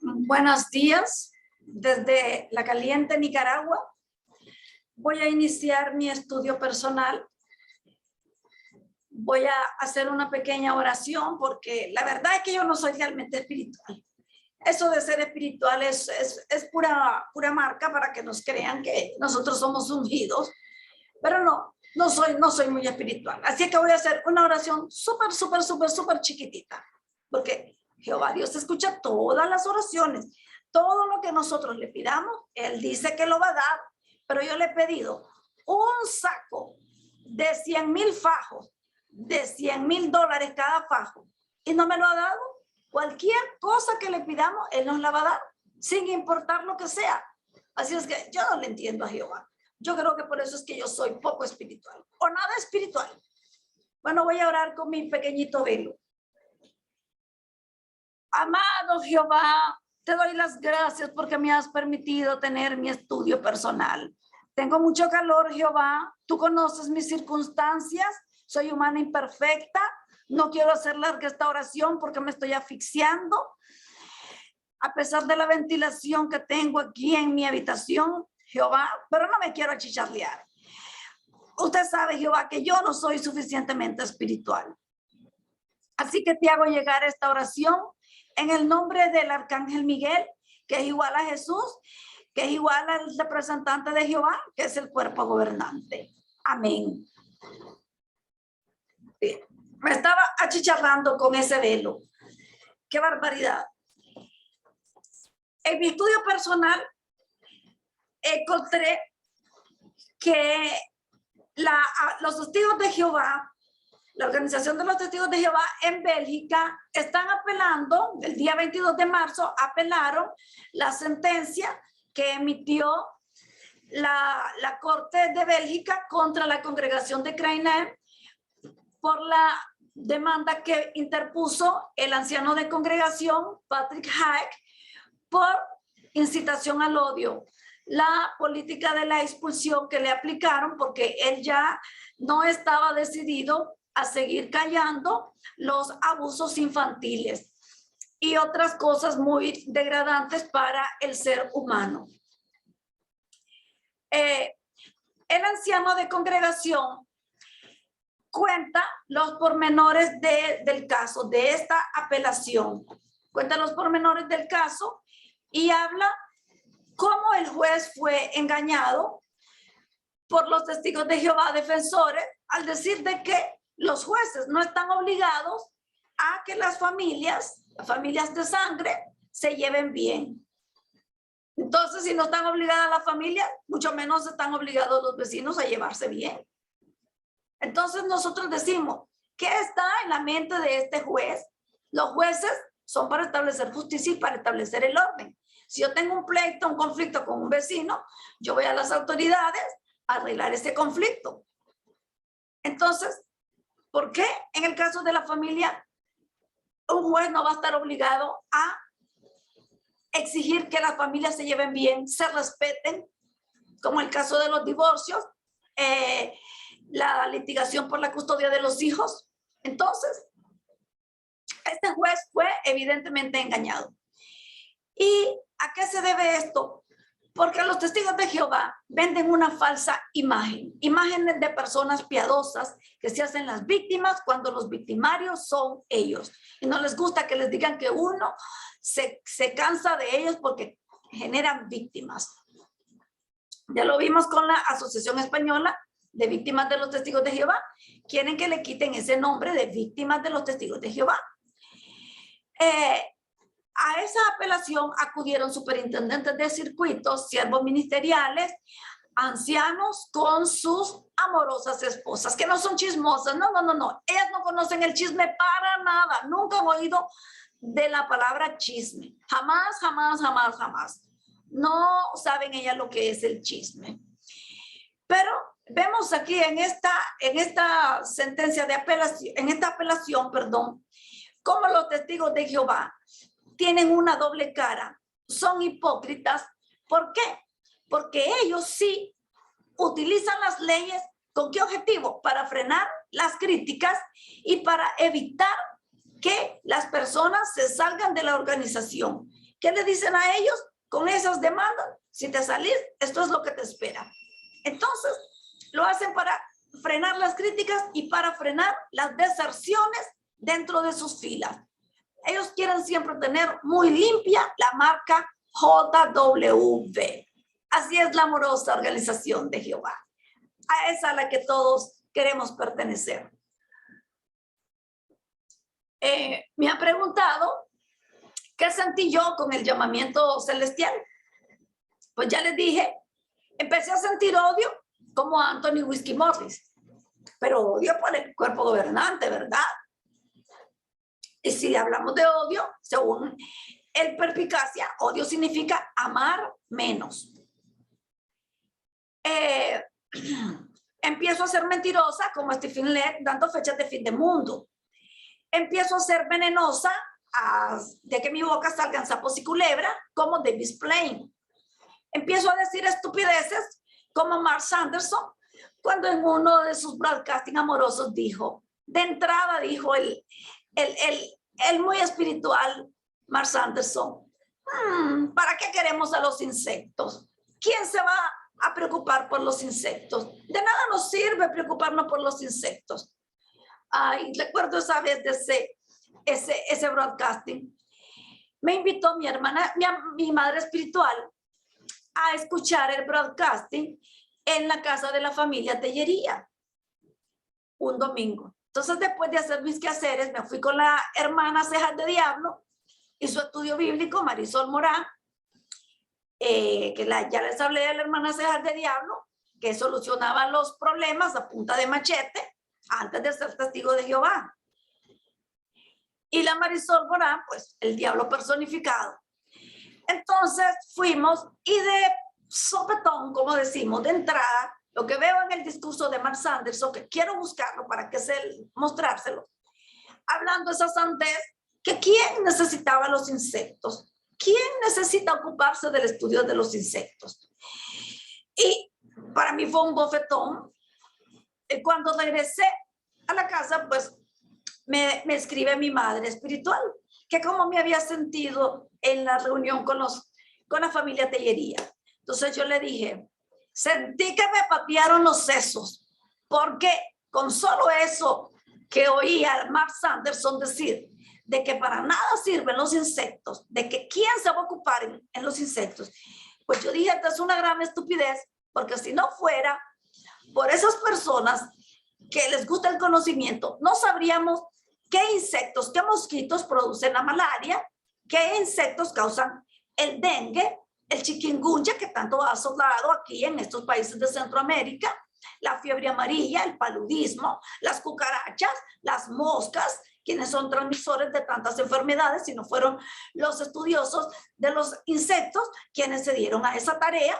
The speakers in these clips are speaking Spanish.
Buenos días, desde La Caliente, Nicaragua. Voy a iniciar mi estudio personal. Voy a hacer una pequeña oración porque la verdad es que yo no soy realmente espiritual. Eso de ser espiritual es pura marca para que nos crean que nosotros somos ungidos, pero no soy muy espiritual. Así que voy a hacer una oración súper chiquitita, porque Jehová Dios escucha todas las oraciones. Todo lo que nosotros le pidamos, Él dice que lo va a dar, pero yo le he pedido un saco de 100,000 fajos, de $100,000 cada fajo, y no me lo ha dado. Cualquier cosa que le pidamos, Él nos la va a dar, sin importar lo que sea. Así es que yo no le entiendo a Jehová. Yo creo que por eso es que yo soy poco espiritual, o nada espiritual. Bueno, voy a orar con mi pequeñito velo. Amado Jehová, te doy las gracias porque me has permitido tener mi estudio personal. Tengo mucho calor, Jehová. Tú conoces mis circunstancias. Soy humana imperfecta. No quiero hacer larga esta oración porque me estoy asfixiando. A pesar de la ventilación que tengo aquí en mi habitación, Jehová, pero no me quiero achicharlear. Usted sabe, Jehová, que yo no soy suficientemente espiritual. Así que te hago llegar esta oración en el nombre del Arcángel Miguel, que es igual a Jesús, que es igual al representante de Jehová, que es el cuerpo gobernante. Amén. Bien. Me estaba achicharrando con ese velo. ¡Qué barbaridad! En mi estudio personal encontré que los testigos de Jehová, la Organización de los Testigos de Jehová en Bélgica, están apelando, el día 22 de marzo, apelaron la sentencia que emitió la Corte de Bélgica contra la Congregación de Crainem por la demanda que interpuso el anciano de congregación, Patrick Hack, por incitación al odio. La política de la expulsión que le aplicaron porque él ya no estaba decidido a seguir callando los abusos infantiles y otras cosas muy degradantes para el ser humano. El anciano de congregación cuenta los pormenores del caso, de esta apelación. Cuenta los pormenores del caso y habla cómo el juez fue engañado por los testigos de Jehová defensores al decir de que los jueces no están obligados a que las familias de sangre, se lleven bien. Entonces, si no están obligadas las familias, mucho menos están obligados los vecinos a llevarse bien. Entonces nosotros decimos, ¿qué está en la mente de este juez? Los jueces son para establecer justicia y para establecer el orden. Si yo tengo un pleito, un conflicto con un vecino, yo voy a las autoridades a arreglar ese conflicto. Entonces, ¿por qué en el caso de la familia un juez no va a estar obligado a exigir que las familias se lleven bien, se respeten, como el caso de los divorcios, la litigación por la custodia de los hijos? Entonces, este juez fue evidentemente engañado. ¿Y a qué se debe esto? Porque los testigos de Jehová venden una falsa imagen, imágenes de personas piadosas que se hacen las víctimas cuando los victimarios son ellos. Y no les gusta que les digan que uno se cansa de ellos porque generan víctimas. Ya lo vimos con la Asociación Española de Víctimas de los Testigos de Jehová. Quieren que le quiten ese nombre de Víctimas de los Testigos de Jehová. A esa apelación acudieron superintendentes de circuitos, siervos ministeriales, ancianos con sus amorosas esposas, que no son chismosas. No. Ellas no conocen el chisme para nada. Nunca han oído de la palabra chisme. Jamás. No saben ellas lo que es el chisme. Pero vemos aquí en esta sentencia de apelación, en esta apelación, perdón, cómo los testigos de Jehová tienen una doble cara, son hipócritas. ¿Por qué? porque ellos sí utilizan las leyes. ¿Con qué objetivo? Para frenar las críticas y para evitar que las personas se salgan de la organización. ¿Qué le dicen a ellos? Con esas demandas, si te salís, esto es lo que te espera. Entonces, lo hacen para frenar las críticas y para frenar las deserciones dentro de sus filas. Ellos quieren siempre tener muy limpia la marca JWV. Así es la amorosa organización de Jehová. A esa a la que todos queremos pertenecer. Me han preguntado qué sentí yo con el llamamiento celestial. Pues ya les dije, empecé a sentir odio como Anthony Whiskey Morris, pero odio por el cuerpo gobernante, ¿verdad? Y si hablamos de odio, según el Perspicacia, odio significa amar menos. Empiezo a ser mentirosa como Stephen Lett, dando fechas de fin de mundo. Empiezo a ser venenosa de que mi boca salgan sapos y culebra como David Blaine. Empiezo a decir estupideces como Mark Sanderson, cuando en uno de sus broadcasting amorosos dijo, de entrada dijo el muy espiritual Mark Sanderson, ¿para qué queremos a los insectos? ¿Quién se va a preocupar por los insectos? De nada nos sirve preocuparnos por los insectos. Ay, recuerdo esa vez de ese broadcasting. Me invitó mi hermana, mi madre espiritual, a escuchar el broadcasting en la casa de la familia Tellería un domingo. Entonces, después de hacer mis quehaceres, me fui con la hermana Cejas de Diablo y su estudio bíblico, Marisol Morán, ya les hablé de la hermana Cejas de Diablo, que solucionaba los problemas a punta de machete antes de ser testigo de Jehová. Y la Marisol Morán, pues el diablo personificado. Entonces fuimos y de sopetón, como decimos, de entrada, lo que veo en el discurso de Mark Sanderson, que quiero buscarlo para mostrárselo, hablando esa sandez, que ¿quién necesitaba los insectos? ¿Quién necesita ocuparse del estudio de los insectos? Y para mí fue un bofetón. Cuando regresé a la casa, pues me escribe mi madre espiritual, que cómo me había sentido en la reunión con la familia Tellería. Entonces yo le dije, sentí que me patearon los sesos, porque con solo eso que oía a Mark Sanderson decir, de que para nada sirven los insectos, de que quién se va a ocupar en los insectos, pues yo dije, esta es una gran estupidez, porque si no fuera por esas personas que les gusta el conocimiento, no sabríamos qué insectos, qué mosquitos producen la malaria, qué insectos causan el dengue, el chikungunya, que tanto ha asolado aquí en estos países de Centroamérica, la fiebre amarilla, el paludismo, las cucarachas, las moscas, quienes son transmisores de tantas enfermedades, si no fueron los estudiosos de los insectos quienes se dieron a esa tarea.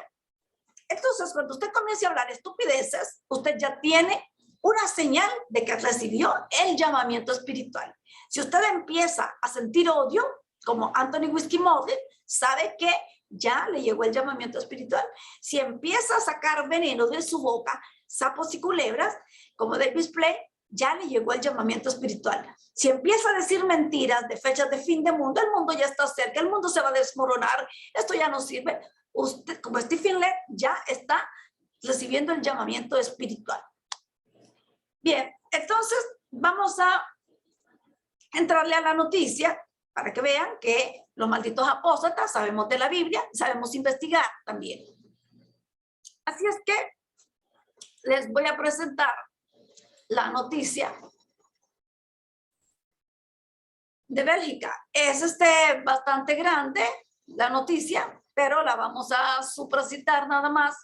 Entonces, cuando usted comience a hablar estupideces, usted ya tiene una señal de que recibió el llamamiento espiritual. Si usted empieza a sentir odio, como Anthony Whiskey Morris, sabe que ya le llegó el llamamiento espiritual. Si empieza a sacar veneno de su boca, sapos y culebras, como David Blaine, ya le llegó el llamamiento espiritual. Si empieza a decir mentiras de fechas de fin de mundo, el mundo ya está cerca, el mundo se va a desmoronar, esto ya no sirve. Usted, como Stephen Lett, ya está recibiendo el llamamiento espiritual. Bien, entonces vamos a entrarle a la noticia para que vean que los malditos apóstatas sabemos de la Biblia, sabemos investigar también. Así es que les voy a presentar la noticia de Bélgica. Es bastante grande la noticia, pero la vamos a supracitar nada más.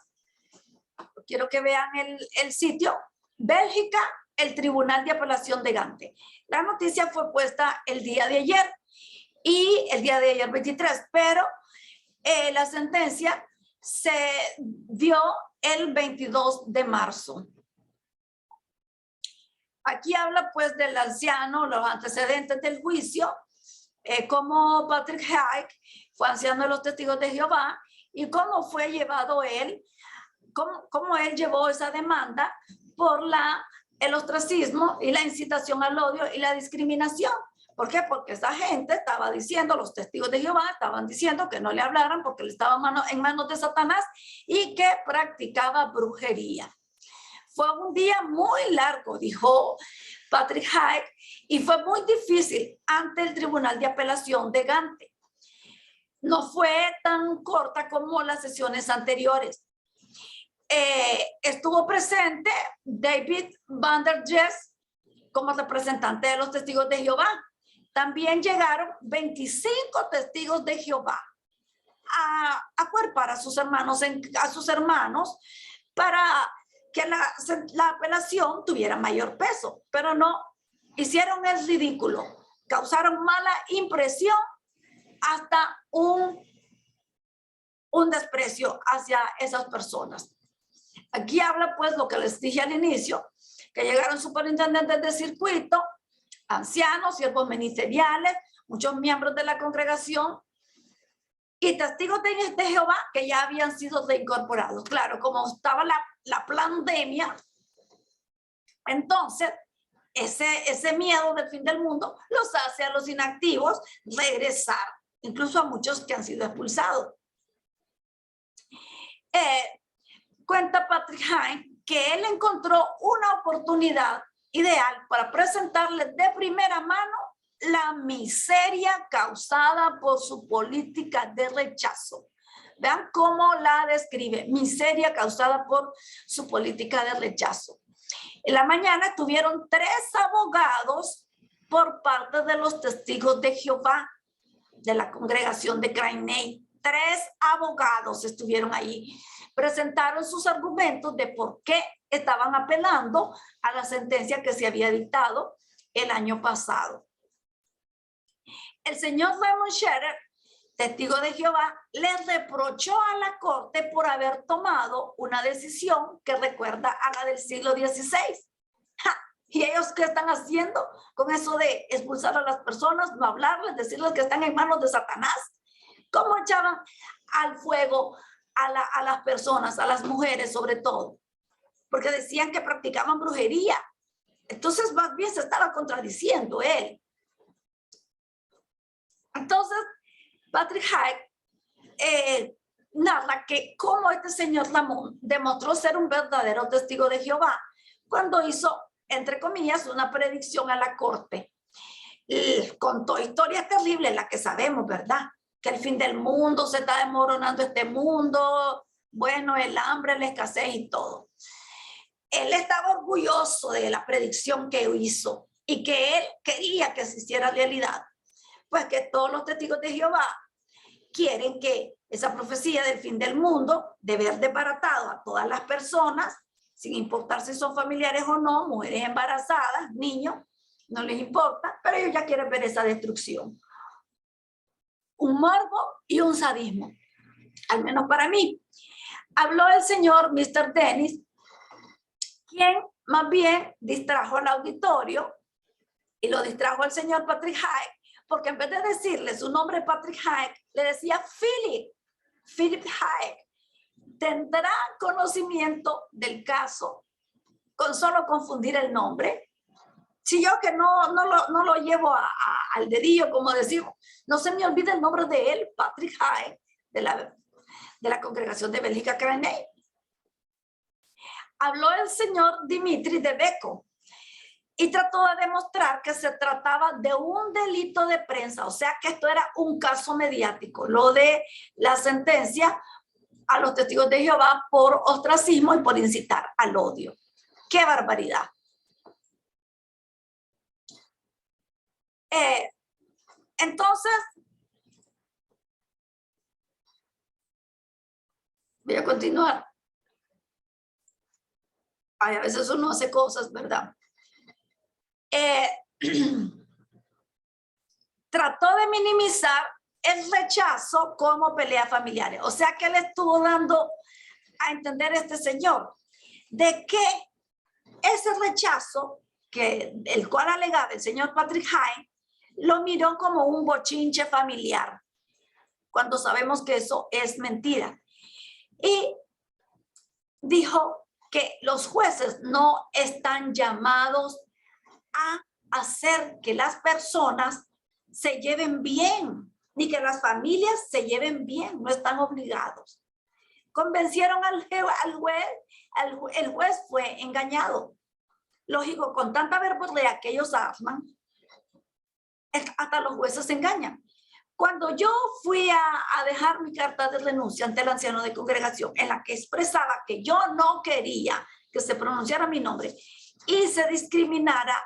Quiero que vean el sitio. Bélgica, el Tribunal de Apelación de Gante. La noticia fue puesta el día de ayer y el día de ayer 23, pero la sentencia se dio el 22 de marzo. Aquí habla pues del anciano, los antecedentes del juicio, como Patrick Haig fue anciano de los testigos de Jehová y cómo fue llevado él, cómo él llevó esa demanda por el ostracismo y la incitación al odio y la discriminación. ¿Por qué? Porque esa gente estaba diciendo, los testigos de Jehová estaban diciendo que no le hablaran porque él estaba en manos de Satanás y que practicaba brujería. Fue un día muy largo, dijo Patrick Hayek, y fue muy difícil ante el Tribunal de Apelación de Gante. No fue tan corta como las sesiones anteriores. Estuvo presente David Van der Jess como representante de los testigos de Jehová. También llegaron 25 testigos de Jehová a acuerpar a sus hermanos para que la apelación tuviera mayor peso, pero no, hicieron el ridículo, causaron mala impresión, hasta un desprecio hacia esas personas. Aquí habla pues lo que les dije al inicio, que llegaron superintendentes de circuito, ancianos, siervos ministeriales, muchos miembros de la congregación y testigos de Jehová que ya habían sido reincorporados. Claro, como estaba la pandemia, entonces ese miedo del fin del mundo los hace a los inactivos regresar, incluso a muchos que han sido expulsados. Cuenta Patrick Hayek que él encontró una oportunidad ideal para presentarles de primera mano la miseria causada por su política de rechazo. Vean cómo la describe, miseria causada por su política de rechazo. En la mañana tuvieron 3 abogados por parte de los testigos de Jehová, de la congregación de Crainey. 3 abogados estuvieron ahí, presentaron sus argumentos de por qué estaban apelando a la sentencia que se había dictado el año pasado. El señor Raymond Scherer, testigo de Jehová, le reprochó a la corte por haber tomado una decisión que recuerda a la del siglo XVI. ¿Y ellos qué están haciendo con eso de expulsar a las personas, no hablarles, decirles que están en manos de Satanás? ¿Cómo echaban al fuego a las personas, a las mujeres sobre todo? Porque decían que practicaban brujería. Entonces más bien se estaba contradiciendo él. Entonces Patrick Hayek narra que cómo este señor Lamont demostró ser un verdadero testigo de Jehová cuando hizo, entre comillas, una predicción a la corte. Y contó historias terribles, las que sabemos, ¿verdad? Que el fin del mundo se está desmoronando, este mundo, bueno, el hambre, la escasez y todo. Él estaba orgulloso de la predicción que hizo y que él quería que se hiciera realidad. Pues que todos los testigos de Jehová quieren que esa profecía del fin del mundo, de ver desbaratado a todas las personas, sin importar si son familiares o no, mujeres embarazadas, niños, no les importa, pero ellos ya quieren ver esa destrucción. Un morbo y un sadismo, al menos para mí. Habló el señor Mr. Dennis, quien más bien distrajo al auditorio y lo distrajo al señor Patrick Hayek, porque en vez de decirle su nombre Patrick Hayek, le decía Philip Hayek. ¿Tendrá conocimiento del caso con solo confundir el nombre? Si yo que no lo llevo al dedillo, como decimos, no se me olvida el nombre de él, Patrick Hayek, de la congregación de Bélgica Crainey. Habló el señor Dimitri de Beko y trató de demostrar que se trataba de un delito de prensa, o sea que esto era un caso mediático, lo de la sentencia a los testigos de Jehová por ostracismo y por incitar al odio. ¡Qué barbaridad! Entonces, voy a continuar. Ay, a veces uno hace cosas, ¿verdad? Trató de minimizar el rechazo como peleas familiares. O sea que le estuvo dando a entender este señor de que ese rechazo, el cual alegaba el señor Patrick Hayek, lo miró como un bochinche familiar. cuando sabemos que eso es mentira. Y dijo que los jueces no están llamados a hacer que las personas se lleven bien, ni que las familias se lleven bien, no están obligados. Convencieron al juez, el juez fue engañado. Lógico, con tanta verborrea que ellos arman, hasta los jueces se engañan. Cuando yo fui a dejar mi carta de renuncia ante el anciano de congregación, en la que expresaba que yo no quería que se pronunciara mi nombre y se discriminara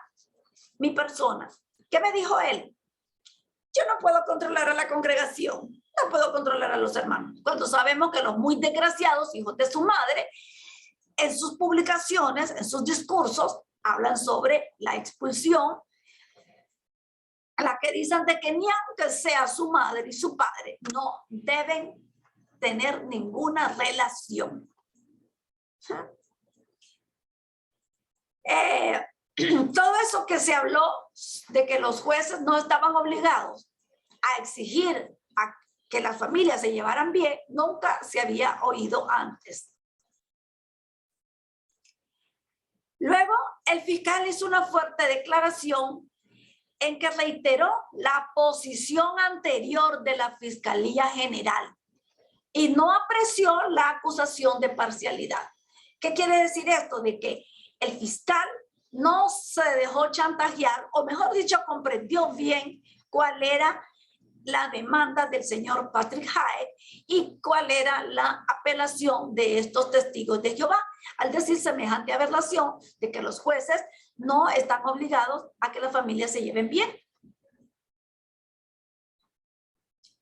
mi persona, ¿qué me dijo él? Yo no puedo controlar a la congregación, no puedo controlar a los hermanos. Cuando sabemos que los muy desgraciados, hijos de su madre, en sus publicaciones, en sus discursos, hablan sobre la expulsión, la que dicen de que ni aunque sea su madre y su padre, no deben tener ninguna relación. Todo eso que se habló de que los jueces no estaban obligados a exigir a que las familias se llevaran bien, nunca se había oído antes. Luego, el fiscal hizo una fuerte declaración en que reiteró la posición anterior de la Fiscalía General y no apreció la acusación de parcialidad. ¿Qué quiere decir esto? De que el fiscal no se dejó chantajear, o mejor dicho, comprendió bien cuál era la demanda del señor Patrick Hyde y cuál era la apelación de estos testigos de Jehová, al decir semejante aberración de que los jueces no están obligados a que las familias se lleven bien.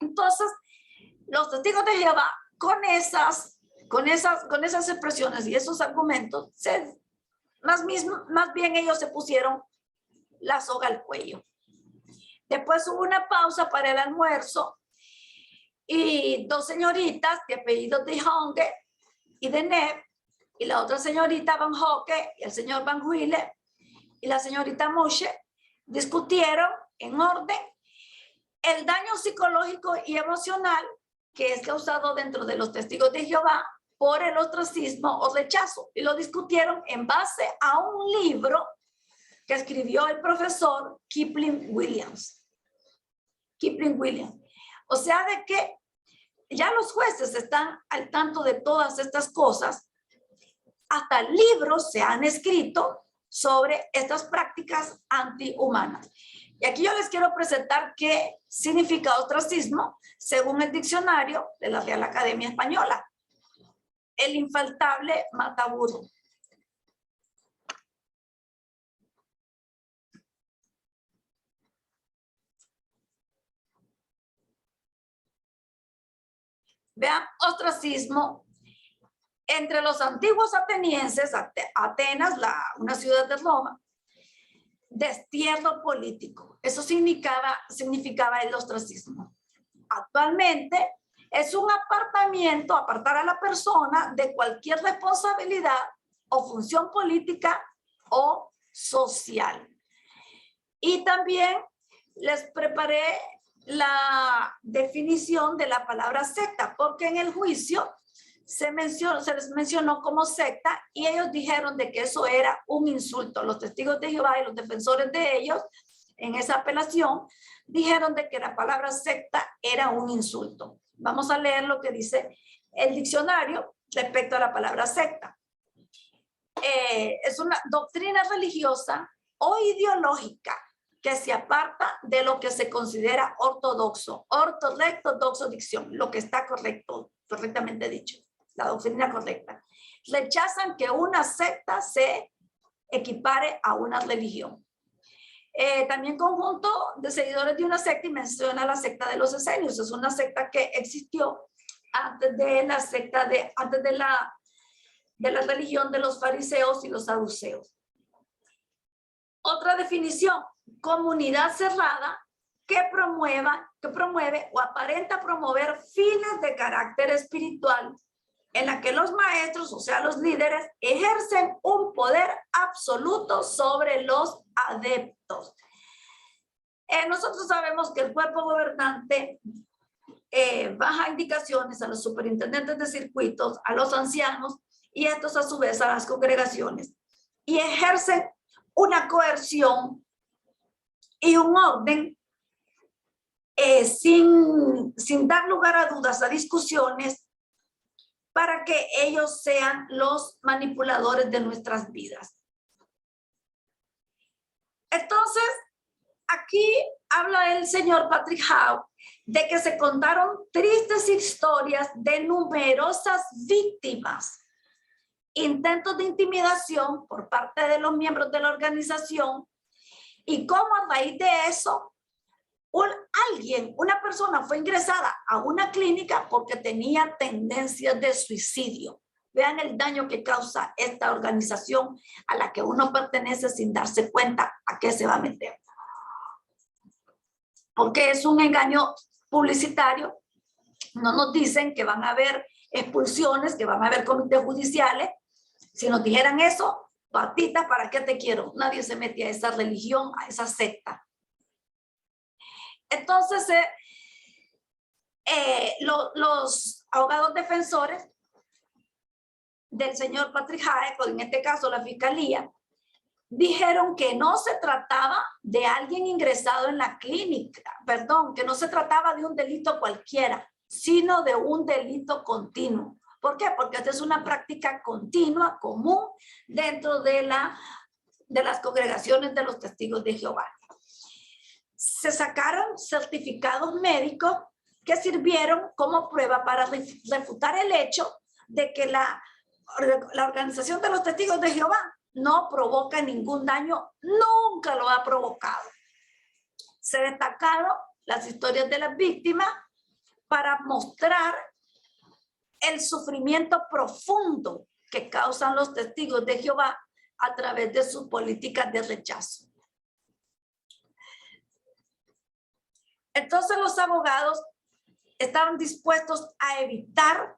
Entonces, los testigos de Jehová, con esas expresiones y esos argumentos, más bien ellos se pusieron la soga al cuello. Después hubo una pausa para el almuerzo y dos señoritas de apellidos de Honge y de Neb, y la otra señorita Van Hoke y el señor Van Huile y la señorita Moshe discutieron en orden el daño psicológico y emocional que es causado dentro de los testigos de Jehová por el ostracismo o rechazo, y lo discutieron en base a un libro que escribió el profesor Kipling Williams. O sea, de que ya los jueces están al tanto de todas estas cosas, hasta libros se han escrito sobre estas prácticas antihumanas. Y aquí yo les quiero presentar qué significa ostracismo según el diccionario de la Real Academia Española. El infaltable mataburro. Vean, ostracismo entre los antiguos atenienses, Atenas, una ciudad de Roma, destierro político. Eso significaba el ostracismo. Actualmente es un apartar a la persona de cualquier responsabilidad o función política o social. Y también les preparé la definición de la palabra secta, porque en el juicio se les mencionó como secta y ellos dijeron de que eso era un insulto. Los testigos de Jehová y los defensores de ellos en esa apelación dijeron de que la palabra secta era un insulto. Vamos a leer lo que dice el diccionario respecto a la palabra secta. Es una doctrina religiosa o ideológica que se aparta de lo que se considera ortodoxo, dicción, lo que está correctamente dicho, la doctrina correcta. Rechazan que una secta se equipare a una religión. También conjunto de seguidores de una secta, y menciona la secta de los esenios. Es una secta que existió antes de la religión de los fariseos y los saduceos. Otra definición: comunidad cerrada que promueve o aparenta promover fines de carácter espiritual en la que los maestros, o sea, los líderes, ejercen un poder absoluto sobre los adeptos. Nosotros sabemos que el cuerpo gobernante baja indicaciones a los superintendentes de circuitos, a los ancianos y estos a su vez a las congregaciones, y ejercen una coerción y un orden sin dar lugar a dudas, a discusiones, para que ellos sean los manipuladores de nuestras vidas. Entonces, aquí habla el señor Patrick Howe de que se contaron tristes historias de numerosas víctimas, intentos de intimidación por parte de los miembros de la organización, y cómo a raíz de eso una persona fue ingresada a una clínica porque tenía tendencias de suicidio. Vean el daño que causa esta organización a la que uno pertenece sin darse cuenta a qué se va a meter. Porque es un engaño publicitario. No nos dicen que van a haber expulsiones, que van a haber comités judiciales. Si nos dijeran eso, patita, ¿para qué te quiero? Nadie se mete a esa religión, a esa secta. Entonces, los abogados defensores del señor Patrick Howe, en este caso la fiscalía, dijeron que no se trataba de alguien ingresado en la clínica, perdón, que no se trataba de un delito cualquiera, sino de un delito continuo. ¿Por qué? Porque esta es una práctica continua, común, dentro de las congregaciones de los testigos de Jehová. Se sacaron certificados médicos que sirvieron como prueba para refutar el hecho de que la organización de los testigos de Jehová no provoca ningún daño, nunca lo ha provocado. Se destacaron las historias de las víctimas para mostrar el sufrimiento profundo que causan los testigos de Jehová a través de sus políticas de rechazo. Entonces los abogados estaban dispuestos a evitar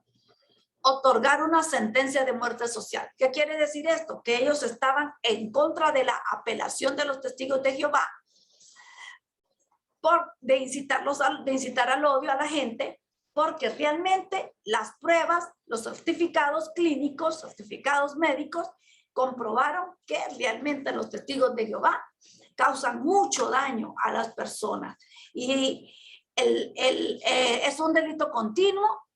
otorgar una sentencia de muerte social. ¿Qué quiere decir esto? Que ellos estaban en contra de la apelación de los testigos de Jehová de incitar al odio a la gente, porque realmente las pruebas, los certificados clínicos, certificados médicos, comprobaron que realmente los testigos de Jehová causan mucho daño a las personas. Y es un delito continuo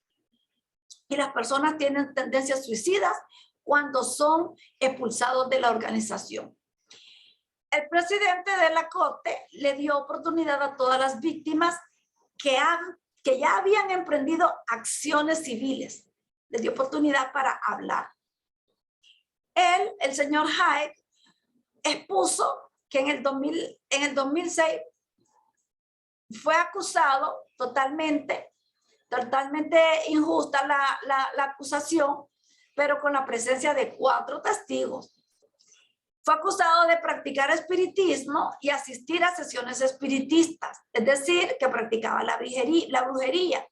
y las personas tienen tendencias suicidas cuando son expulsados de la organización. El presidente de la Corte le dio oportunidad a todas las víctimas que ya habían emprendido acciones civiles. Les dio oportunidad para hablar. El señor Hayek, expuso que en el 2006 fue acusado totalmente injusta la acusación, pero con la presencia de 4 testigos. Fue acusado de practicar espiritismo y asistir a sesiones espiritistas, es decir, que practicaba la brujería.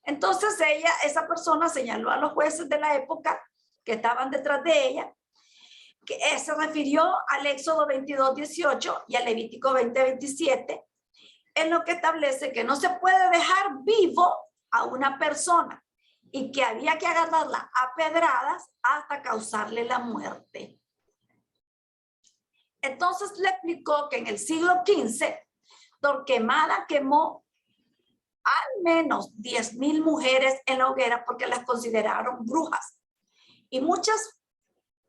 Entonces esa persona señaló a los jueces de la época que estaban detrás de ella, que se refirió al Éxodo 22:18 y al Levítico 20:27, en lo que establece que no se puede dejar vivo a una persona y que había que agarrarla a pedradas hasta causarle la muerte. Entonces le explicó que en el siglo XV, Torquemada quemó al menos 10,000 mujeres en la hoguera porque las consideraron brujas. Y muchas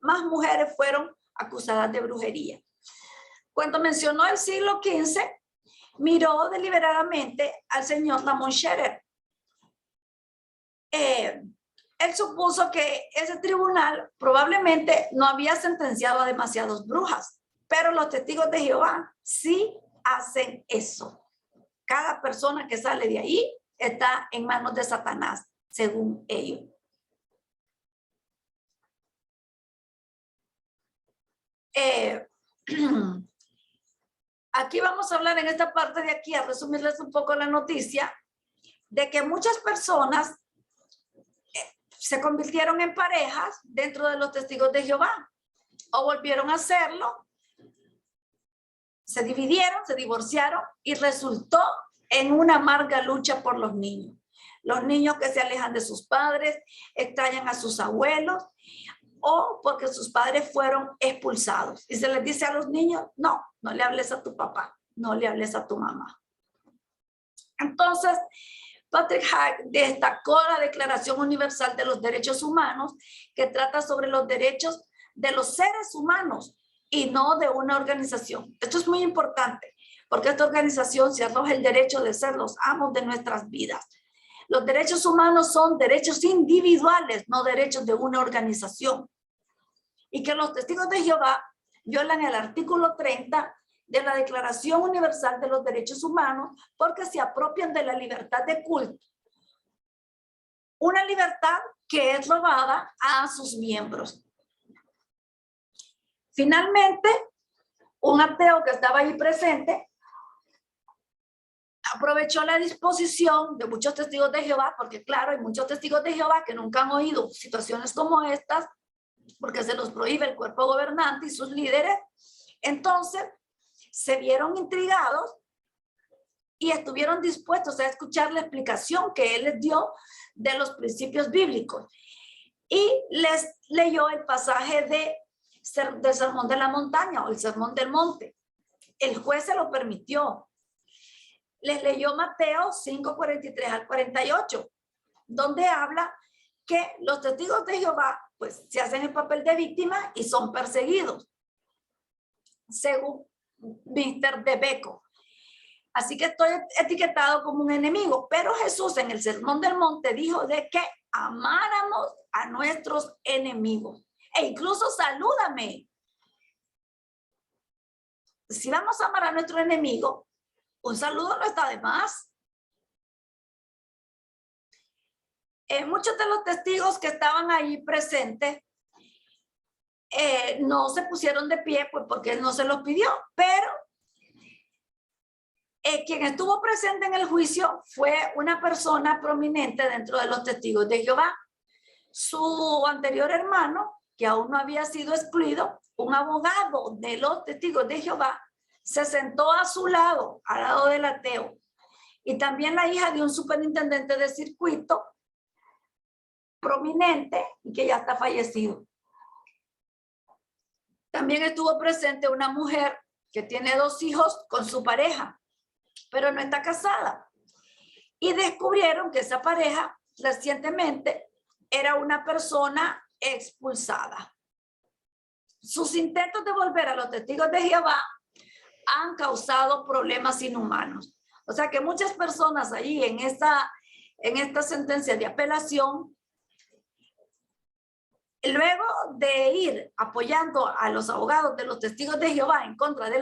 más mujeres fueron acusadas de brujería. Cuando mencionó el siglo XV, miró deliberadamente al señor Lamont Scherer. Él supuso que ese tribunal probablemente no había sentenciado a demasiadas brujas, pero los testigos de Jehová sí hacen eso. Cada persona que sale de ahí está en manos de Satanás, según ellos. Aquí vamos a hablar en esta parte de aquí, a resumirles un poco la noticia, de que muchas personas se convirtieron en parejas dentro de los testigos de Jehová, o volvieron a hacerlo, se dividieron, se divorciaron y resultó en una amarga lucha por los niños. los niños que se alejan de sus padres, extrañan a sus abuelos, o porque sus padres fueron expulsados. Y se les dice a los niños, no, no le hables a tu papá, no le hables a tu mamá. Entonces, Patrick Hack destacó la Declaración Universal de los Derechos Humanos, que trata sobre los derechos de los seres humanos y no de una organización. Esto es muy importante, porque esta organización se arroja el derecho de ser los amos de nuestras vidas. Los derechos humanos son derechos individuales, no derechos de una organización. Y que los testigos de Jehová violan el artículo 30 de la Declaración Universal de los Derechos Humanos porque se apropian de la libertad de culto. Una libertad que es robada a sus miembros. Finalmente, un ateo que estaba ahí presente aprovechó la disposición de muchos testigos de Jehová, porque claro, hay muchos testigos de Jehová que nunca han oído situaciones como estas, porque se los prohíbe el cuerpo gobernante y sus líderes. Entonces, se vieron intrigados y estuvieron dispuestos a escuchar la explicación que él les dio de los principios bíblicos. Y les leyó el pasaje del Sermón de la Montaña o el Sermón del Monte. El juez se lo permitió. Les leyó Mateo 5:43 al 48, donde habla que los testigos de Jehová pues se hacen el papel de víctima y son perseguidos, según Mr. Debeco. Así que estoy etiquetado como un enemigo, pero Jesús en el Sermón del Monte dijo de que amáramos a nuestros enemigos e incluso salúdame. Si vamos a amar a nuestro enemigo, un saludo no está de más. Muchos de los testigos que estaban ahí presentes no se pusieron de pie pues porque él no se los pidió, pero quien estuvo presente en el juicio fue una persona prominente dentro de los testigos de Jehová. Su anterior hermano, que aún no había sido excluido, un abogado de los testigos de Jehová, se sentó a su lado, al lado del ateo. Y también la hija de un superintendente de circuito prominente y que ya está fallecido. También estuvo presente una mujer que tiene 2 hijos con su pareja, pero no está casada. Y descubrieron que esa pareja recientemente era una persona expulsada. Sus intentos de volver a los testigos de Jehová han causado problemas inhumanos. O sea que muchas personas allí en esta sentencia de apelación, luego de ir apoyando a los abogados de los testigos de Jehová en contra de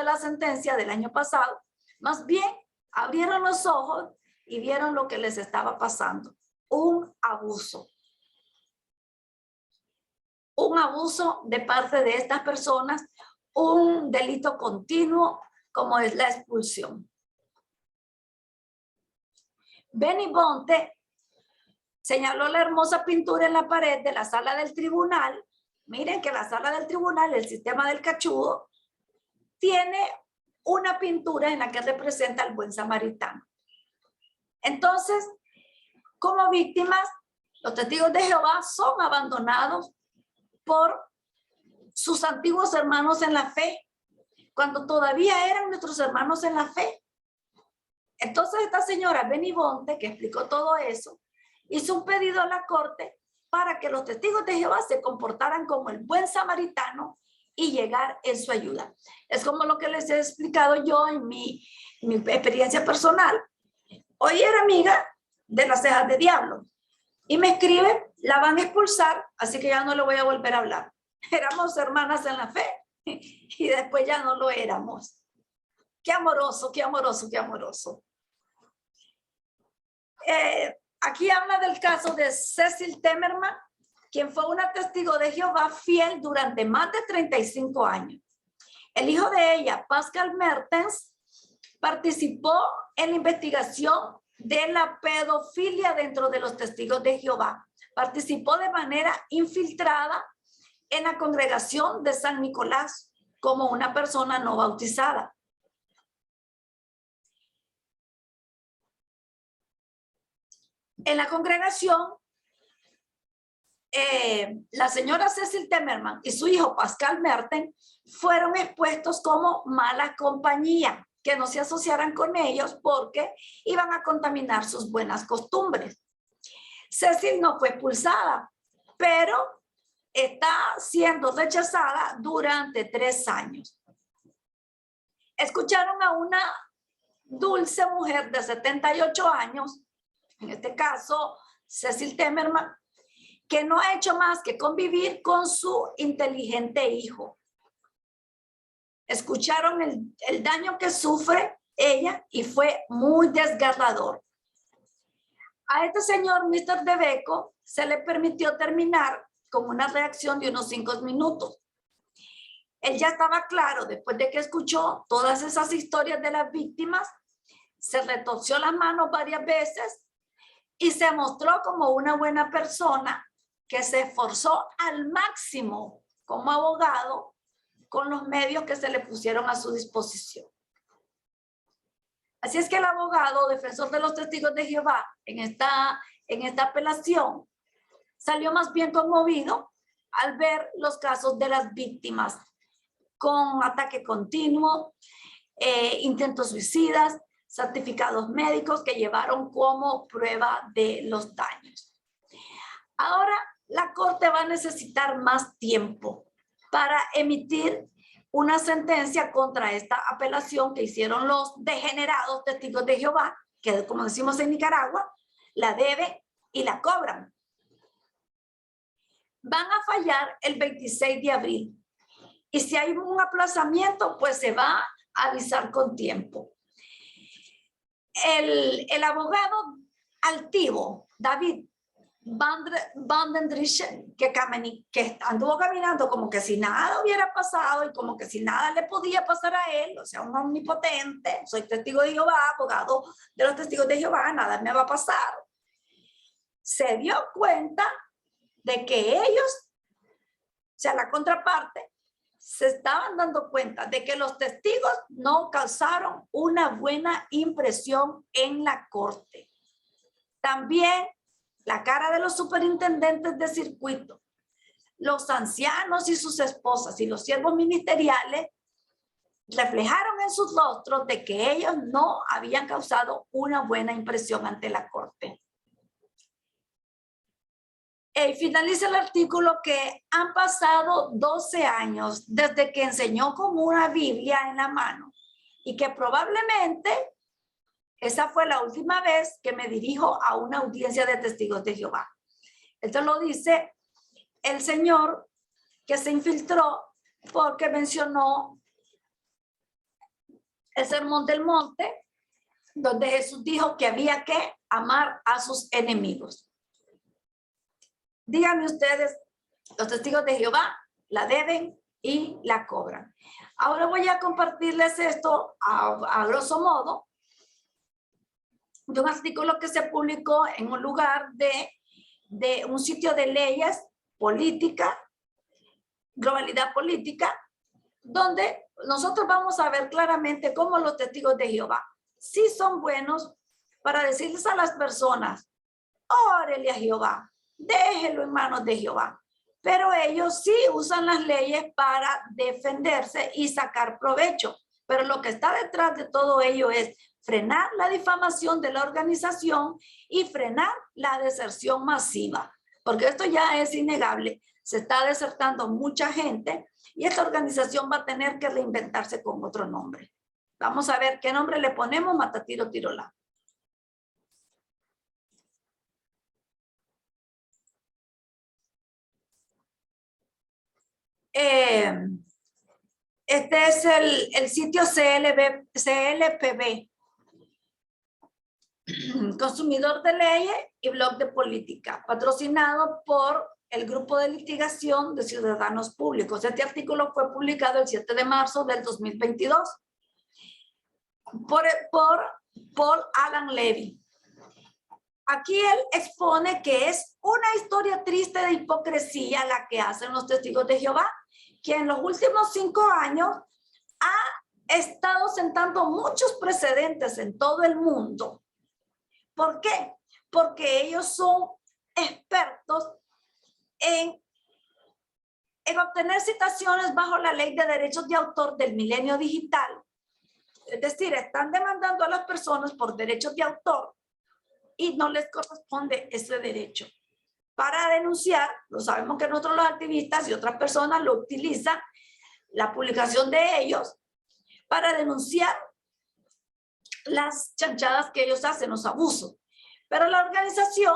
la sentencia del año pasado, más bien abrieron los ojos y vieron lo que les estaba pasando. Un abuso. Un abuso de parte de estas personas, un delito continuo como es la expulsión. Benny Bonte señaló la hermosa pintura en la pared de la sala del tribunal. Miren que la sala del tribunal, el sistema del cachudo, tiene una pintura en la que representa al buen samaritano. Entonces, como víctimas, los testigos de Jehová son abandonados por sus antiguos hermanos en la fe, cuando todavía eran nuestros hermanos en la fe. Entonces esta señora Benny Bonte, que explicó todo eso, hizo un pedido a la corte para que los testigos de Jehová se comportaran como el buen samaritano y llegar en su ayuda. Es como lo que les he explicado yo en mi experiencia personal. Hoy era amiga de las cejas de diablo y me escribe, la van a expulsar, así que ya no le voy a volver a hablar. Éramos hermanas en la fe y después ya no lo éramos. Qué amoroso, qué amoroso, qué amoroso. Aquí habla del caso de Cecil Temerman, quien fue una testigo de Jehová fiel durante más de 35 años. El hijo de ella, Pascal Mertens, participó en la investigación de la pedofilia dentro de los testigos de Jehová. Participó de manera infiltrada en la congregación de San Nicolás como una persona no bautizada. En la congregación, la señora Cecil Temerman y su hijo Pascal Merten fueron expuestos como mala compañía, que no se asociaran con ellos porque iban a contaminar sus buenas costumbres. Cecil no fue expulsada, pero está siendo rechazada durante 3 años. Escucharon a una dulce mujer de 78 años, en este caso Cecil Temerman, que no ha hecho más que convivir con su inteligente hijo. Escucharon el daño que sufre ella y fue muy desgarrador. A este señor, Mr. Debeco, se le permitió terminar con una reacción de unos 5 minutos. Él ya estaba claro, después de que escuchó todas esas historias de las víctimas, se retorció las manos varias veces y se mostró como una buena persona que se esforzó al máximo como abogado con los medios que se le pusieron a su disposición. Así es que el abogado defensor de los testigos de Jehová en esta apelación salió más bien conmovido al ver los casos de las víctimas con ataque continuo, intentos suicidas, certificados médicos que llevaron como prueba de los daños. Ahora la corte va a necesitar más tiempo para emitir una sentencia contra esta apelación que hicieron los degenerados testigos de Jehová, que como decimos en Nicaragua, la deben y la cobran. Van a fallar el 26 de abril. Y si hay un aplazamiento, pues se va a avisar con tiempo. El abogado altivo, David Van den Driessen, que anduvo caminando como que si nada hubiera pasado y como que si nada le podía pasar a él, o sea, un omnipotente, soy testigo de Jehová, abogado de los testigos de Jehová, nada me va a pasar. Se dio cuenta de que ellos, o sea, la contraparte, se estaban dando cuenta de que los testigos no causaron una buena impresión en la corte. También la cara de los superintendentes de circuito, los ancianos y sus esposas y los siervos ministeriales reflejaron en sus rostros de que ellos no habían causado una buena impresión ante la corte. Finaliza el artículo que han pasado 12 años desde que enseñó con una Biblia en la mano y que probablemente esa fue la última vez que me dirijo a una audiencia de testigos de Jehová. Esto lo dice el señor que se infiltró porque mencionó el Sermón del Monte, donde Jesús dijo que había que amar a sus enemigos. Díganme ustedes, los testigos de Jehová la deben y la cobran. Ahora voy a compartirles esto a grosso modo de un artículo que se publicó en un lugar de un sitio de leyes política, globalidad política, donde nosotros vamos a ver claramente cómo los testigos de Jehová sí son buenos para decirles a las personas, órele a Jehová, déjelo en manos de Jehová. Pero ellos sí usan las leyes para defenderse y sacar provecho. Pero lo que está detrás de todo ello es frenar la difamación de la organización y frenar la deserción masiva. Porque esto ya es innegable. Se está desertando mucha gente y esta organización va a tener que reinventarse con otro nombre. Vamos a ver qué nombre le ponemos, Matatiro Tirolá. Este es el sitio CLPB, Consumidor de Leyes y Blog de Política, patrocinado por el Grupo de Litigación de Ciudadanos Públicos. Este artículo fue publicado el 7 de marzo del 2022 por Paul Alan Levy. Aquí él expone que es una historia triste de hipocresía la que hacen los testigos de Jehová, que en los últimos 5 años ha estado sentando muchos precedentes en todo el mundo. ¿Por qué? porque ellos son expertos en obtener citaciones bajo la ley de derechos de autor del milenio digital. Es decir, están demandando a las personas por derechos de autor y no les corresponde ese derecho. Para denunciar, lo sabemos que nosotros los activistas y otras personas lo utilizan, la publicación de ellos, para denunciar las chanchadas que ellos hacen, los abusos. Pero la organización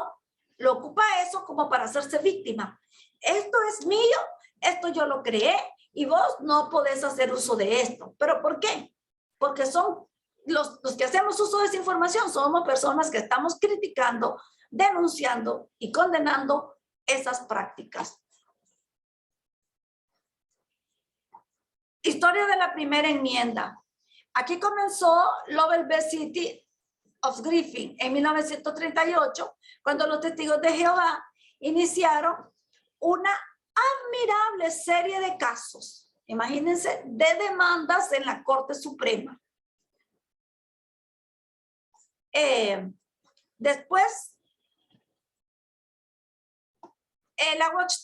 lo ocupa eso como para hacerse víctima. Esto es mío, esto yo lo creé y vos no podés hacer uso de esto. ¿Pero por qué? Porque son los que hacemos uso de esa información, somos personas que estamos criticando, denunciando y condenando esas prácticas. Historia de la primera enmienda. Aquí comenzó Lovell v. City of Griffin en 1938, cuando los testigos de Jehová iniciaron una admirable serie de casos, imagínense, de demandas en la Corte Suprema. Después,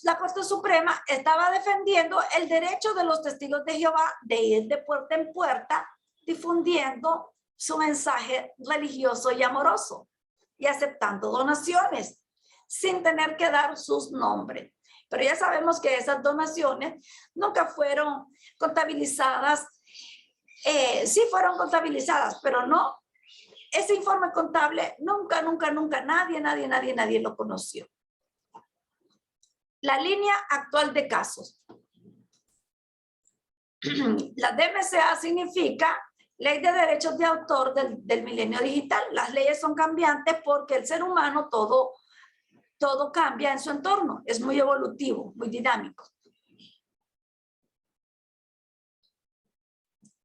la Corte Suprema estaba defendiendo el derecho de los testigos de Jehová de ir de puerta en puerta difundiendo su mensaje religioso y amoroso y aceptando donaciones sin tener que dar sus nombres. Pero ya sabemos que esas donaciones nunca fueron contabilizadas. Sí fueron contabilizadas, pero no. Ese informe contable nunca nadie lo conoció. La línea actual de casos. La DMCA significa Ley de Derechos de Autor del Milenio Digital. Las leyes son cambiantes porque el ser humano todo cambia en su entorno. Es muy evolutivo, muy dinámico.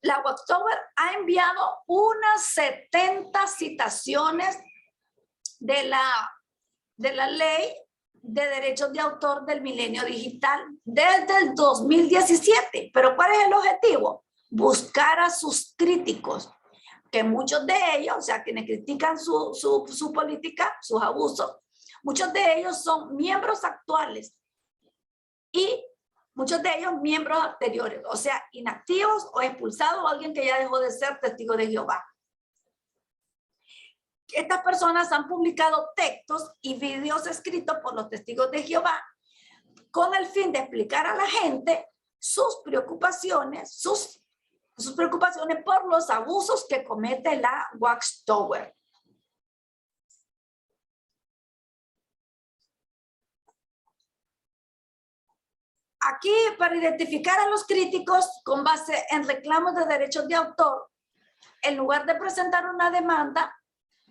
La Watchtower ha enviado unas 70 citaciones de la ley de derechos de autor del milenio digital desde el 2017. ¿Pero cuál es el objetivo? Buscar a sus críticos, que muchos de ellos, o sea, quienes critican su política, sus abusos, muchos de ellos son miembros actuales y muchos de ellos miembros anteriores, o sea, inactivos o expulsados o alguien que ya dejó de ser testigo de Jehová. Estas personas han publicado textos y videos escritos por los testigos de Jehová con el fin de explicar a la gente sus preocupaciones, sus preocupaciones por los abusos que comete la Watchtower. Aquí, para identificar a los críticos con base en reclamos de derechos de autor, en lugar de presentar una demanda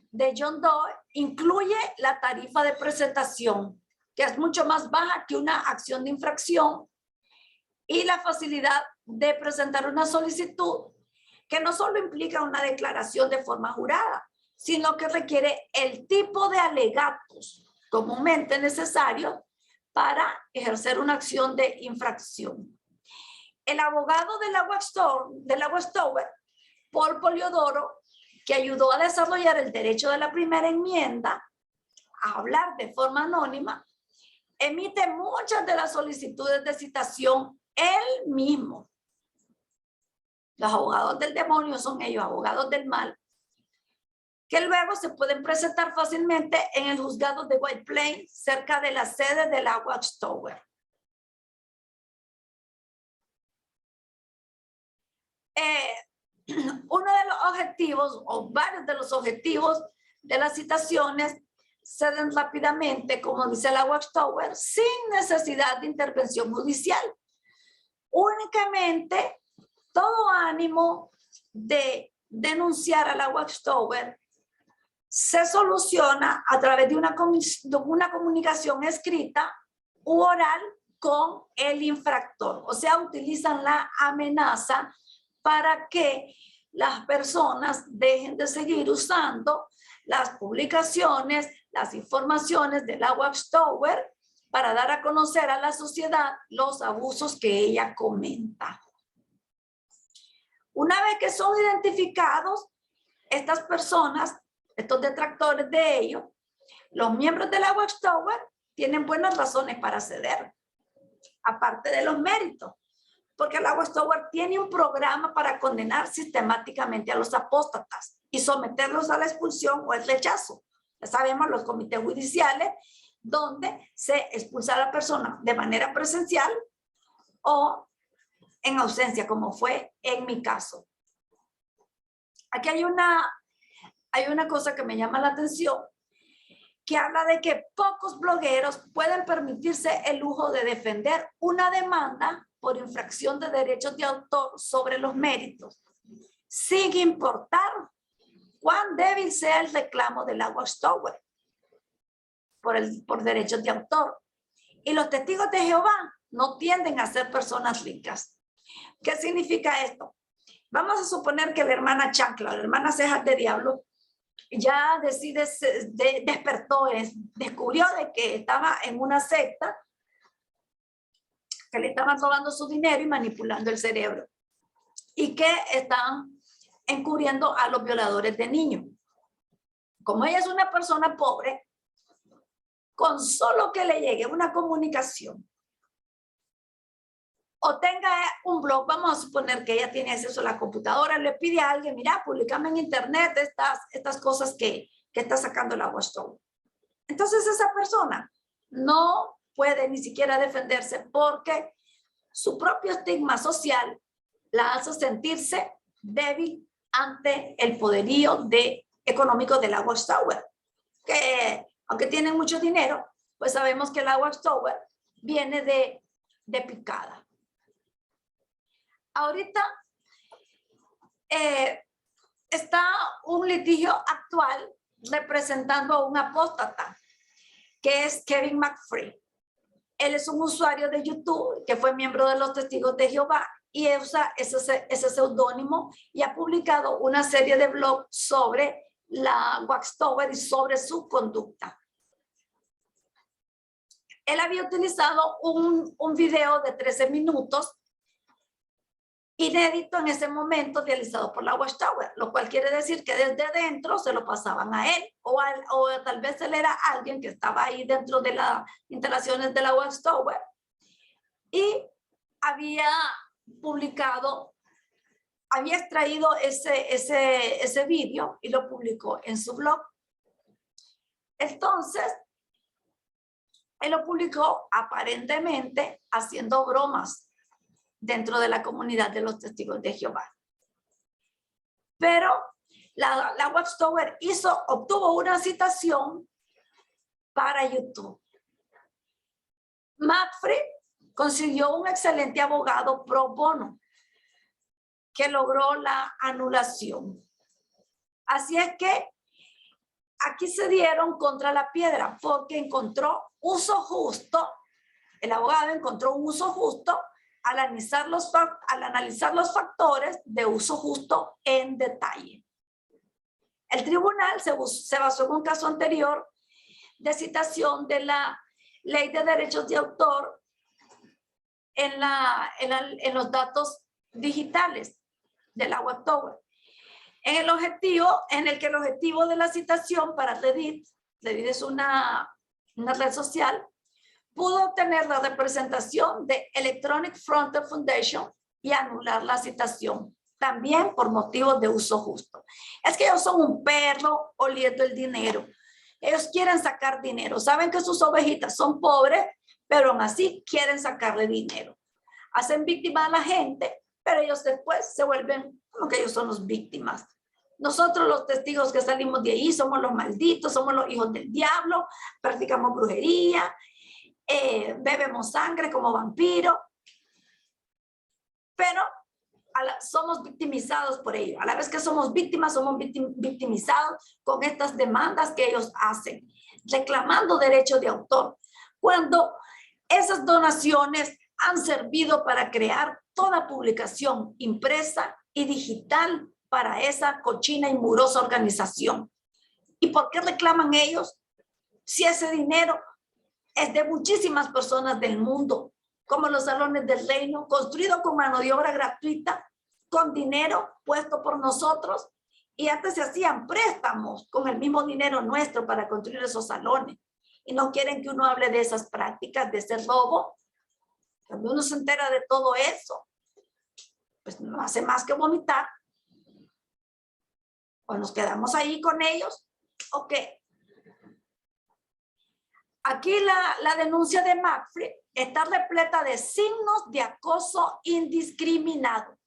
de John Doe, incluye la tarifa de presentación, que es mucho más baja que una acción de infracción, y la facilidad de presentar una solicitud que no solo implica una declaración de forma jurada, sino que requiere el tipo de alegatos comúnmente necesarios para ejercer una acción de infracción. El abogado de la Watchtower, Paul Poliodoro, que ayudó a desarrollar el derecho de la primera enmienda a hablar de forma anónima, emite muchas de las solicitudes de citación él mismo. Los abogados del demonio son ellos, abogados del mal, que luego se pueden presentar fácilmente en el juzgado de White Plains, cerca de la sede de la Watchtower. Uno de los objetivos, o varios de los objetivos de las citaciones, se den rápidamente, como dice la Watchtower, sin necesidad de intervención judicial. Únicamente, todo ánimo de denunciar a la Watchtower se soluciona a través de una comunicación escrita u oral con el infractor. O sea, utilizan la amenaza para que las personas dejen de seguir usando las publicaciones, las informaciones de la Watchtower para dar a conocer a la sociedad los abusos que ella comenta. Una vez que son identificados, estas personas, estos detractores de ellos, Los miembros de la Watchtower tienen buenas razones para ceder, aparte de los méritos, porque la Watchtower tiene un programa para condenar sistemáticamente a los apóstatas y someterlos a la expulsión o el rechazo. Ya sabemos los comités judiciales donde se expulsa a la persona de manera presencial o en ausencia, como fue en mi caso. Aquí hay una cosa que me llama la atención, que habla de que pocos blogueros pueden permitirse el lujo de defender una demanda por infracción de derechos de autor sobre los méritos, sin importar cuán débil sea el reclamo de la Watchtower por derechos de autor. Y los testigos de Jehová no tienden a ser personas ricas. ¿Qué significa esto? Vamos a suponer que la hermana Chancla, la hermana Cejas de Diablo, ya despertó, descubrió de que estaba en una secta, que le estaban robando su dinero y manipulando el cerebro, y que están encubriendo a los violadores de niños. Como ella es una persona pobre, con solo que le llegue una comunicación o tenga un blog, vamos a suponer que ella tiene acceso a la computadora, le pide a alguien, mira, publicame en internet estas cosas que está sacando la Watchtower. Entonces esa persona no puede ni siquiera defenderse porque su propio estigma social la hace sentirse débil ante el poderío económico de la Watchtower, que aunque tienen mucho dinero, pues sabemos que la Watchtower viene de picada. Ahorita está un litigio actual representando a un apóstata, que es Kevin McCree. Él es un usuario de YouTube que fue miembro de los Testigos de Jehová y usa ese seudónimo y ha publicado una serie de blogs sobre la Watchtower y sobre su conducta. Él había utilizado un video de 13 minutos inédito en ese momento realizado por la Watchtower, lo cual quiere decir que desde dentro se lo pasaban a él o tal vez él era alguien que estaba ahí dentro de las instalaciones de la Watchtower y había publicado, había extraído ese vídeo y lo publicó en su blog. Entonces, él lo publicó aparentemente haciendo bromas dentro de la comunidad de los Testigos de Jehová. Pero la Watchtower obtuvo una citación para YouTube. McCree consiguió un excelente abogado pro bono que logró la anulación. Así es que aquí se dieron contra la piedra porque encontró uso justo, el abogado encontró un uso justo al analizar los factores de uso justo en detalle. El tribunal se basó en un caso anterior de citación de la Ley de Derechos de Autor en los datos digitales de la Watchtower. En el que el objetivo de la citación para Reddit es una red social, pudo obtener la representación de Electronic Frontier Foundation y anular la citación, también por motivos de uso justo. Es que ellos son un perro oliendo el dinero. Ellos quieren sacar dinero. Saben que sus ovejitas son pobres, pero aún así quieren sacarle dinero. Hacen víctima a la gente, pero ellos después se vuelven como que ellos son los víctimas. Nosotros los testigos que salimos de ahí somos los malditos, somos los hijos del diablo, practicamos brujería, bebemos sangre como vampiros, pero somos victimizados por ello. A la vez que somos víctimas, somos victimizados con estas demandas que ellos hacen, reclamando derecho de autor, cuando esas donaciones han servido para crear toda publicación impresa y digital para esa cochina y murosa organización. ¿Y por qué reclaman ellos? Si ese dinero es de muchísimas personas del mundo, como los salones del reino, construido con mano de obra gratuita, con dinero puesto por nosotros Y antes se hacían préstamos con el mismo dinero nuestro para construir esos salones. Y no quieren que uno hable de esas prácticas, de ese robo. Cuando uno se entera de todo eso, pues no hace más que vomitar. O nos quedamos ahí con ellos. Ok. Aquí la denuncia de McFree está repleta de signos de acoso indiscriminado,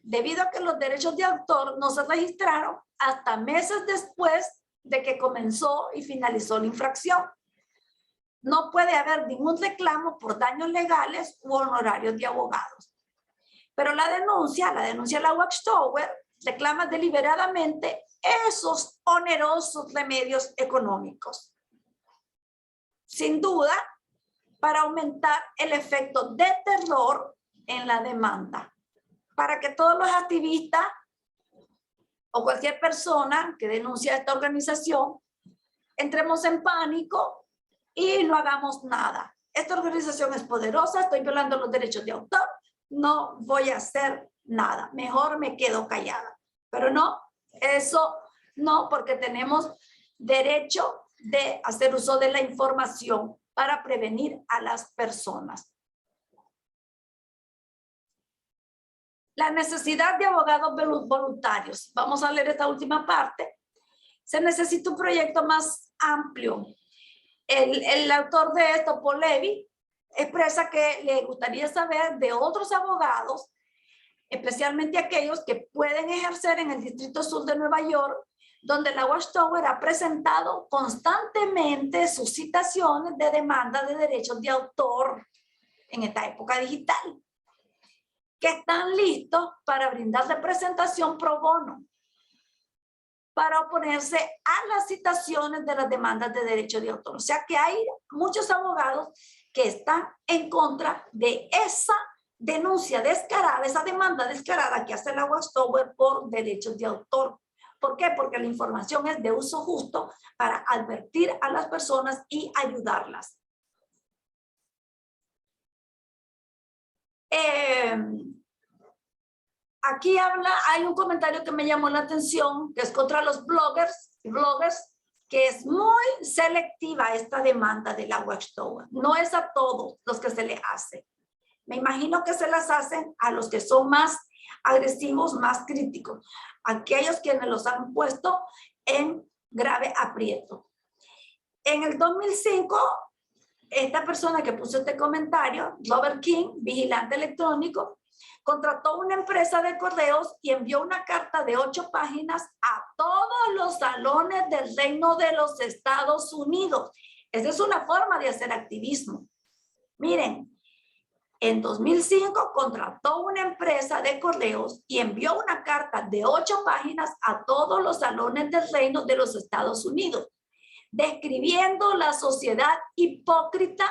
debido a que los derechos de autor no se registraron hasta meses después de que comenzó y finalizó la infracción. No puede haber ningún reclamo por daños legales u honorarios de abogados. Pero la denuncia de la Watchtower reclama deliberadamente esos onerosos remedios económicos. Sin duda, para aumentar el efecto de terror en la demanda, para que todos los activistas o cualquier persona que denuncie a esta organización entremos en pánico y no hagamos nada. Esta organización es poderosa, estoy violando los derechos de autor, no voy a hacer nada, mejor me quedo callada. Pero no, eso no, porque tenemos derecho de hacer uso de la información para prevenir a las personas. La necesidad de abogados voluntarios. Vamos a leer esta última parte. Se necesita un proyecto más amplio. El autor de esto, Paul Levy, expresa que le gustaría saber de otros abogados, especialmente aquellos que pueden ejercer en el Distrito Sur de Nueva York, donde la Watchtower ha presentado constantemente sus citaciones de demanda de derechos de autor en esta época digital, que están listos para brindar representación pro bono, para oponerse a las citaciones de las demandas de derechos de autor. O sea que hay muchos abogados que están en contra de esa denuncia descarada, esa demanda descarada que hace la Watchtower por derechos de autor. ¿Por qué? Porque la información es de uso justo para advertir a las personas y ayudarlas. Aquí hay un comentario que me llamó la atención, que es contra los bloggers, que es muy selectiva esta demanda de la Watchtower. No es a todos los que se le hace. Me imagino que se las hacen a los que son más agresivos, más críticos, aquellos quienes los han puesto en grave aprieto. En el 2005, esta persona que puso este comentario, Robert King, vigilante electrónico, contrató una empresa de correos y envió una carta de 8 páginas a todos los salones del Reino de los Estados Unidos. Esa es una forma de hacer activismo. Miren, en 2005 contrató una empresa de correos y envió una carta de 8 páginas a todos los salones del Reino de los Estados Unidos, describiendo la sociedad hipócrita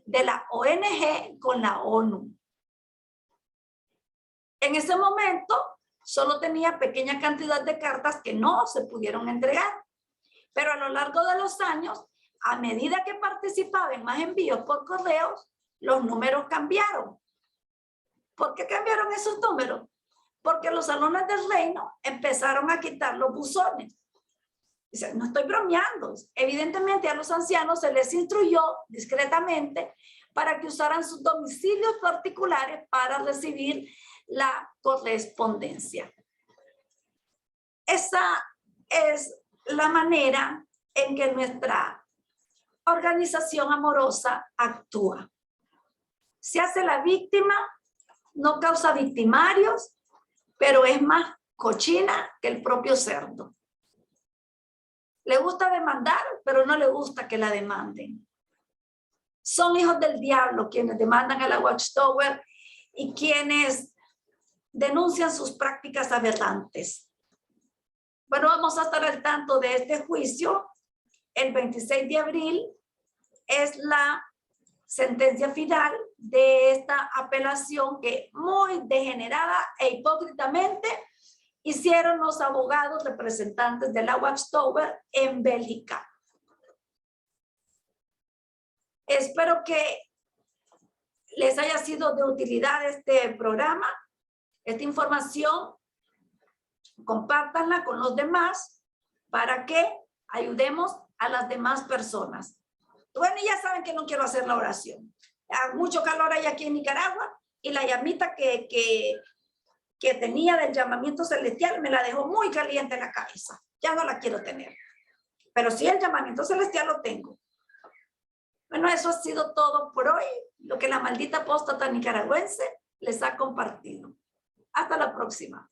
de la ONG con la ONU. En ese momento solo tenía pequeña cantidad de cartas que no se pudieron entregar, pero a lo largo de los años, a medida que participaba en más envíos por correos, los números cambiaron. ¿Por qué cambiaron esos números? Porque los salones del reino empezaron a quitar los buzones. Dice, no estoy bromeando. Evidentemente a los ancianos se les instruyó discretamente para que usaran sus domicilios particulares para recibir la correspondencia. Esa es la manera en que nuestra organización amorosa actúa. Se hace la víctima, no causa victimarios, pero es más cochina que el propio cerdo. Le gusta demandar, pero no le gusta que la demanden. Son hijos del diablo quienes demandan a la Watchtower y quienes denuncian sus prácticas aberrantes. Bueno, vamos a estar al tanto de este juicio. El 26 de abril es la sentencia final de esta apelación que muy degenerada e hipócritamente hicieron los abogados representantes de la Watchtower en Bélgica. Espero que les haya sido de utilidad este programa, esta información compártanla con los demás para que ayudemos a las demás personas. Bueno, ya saben que no quiero hacer la oración. Hay mucho calor hay aquí en Nicaragua y la llamita que tenía del llamamiento celestial me la dejó muy caliente en la cabeza. Ya no la quiero tener. Pero sí el llamamiento celestial lo tengo. Bueno, eso ha sido todo por hoy, lo que la maldita apóstata nicaragüense les ha compartido. Hasta la próxima.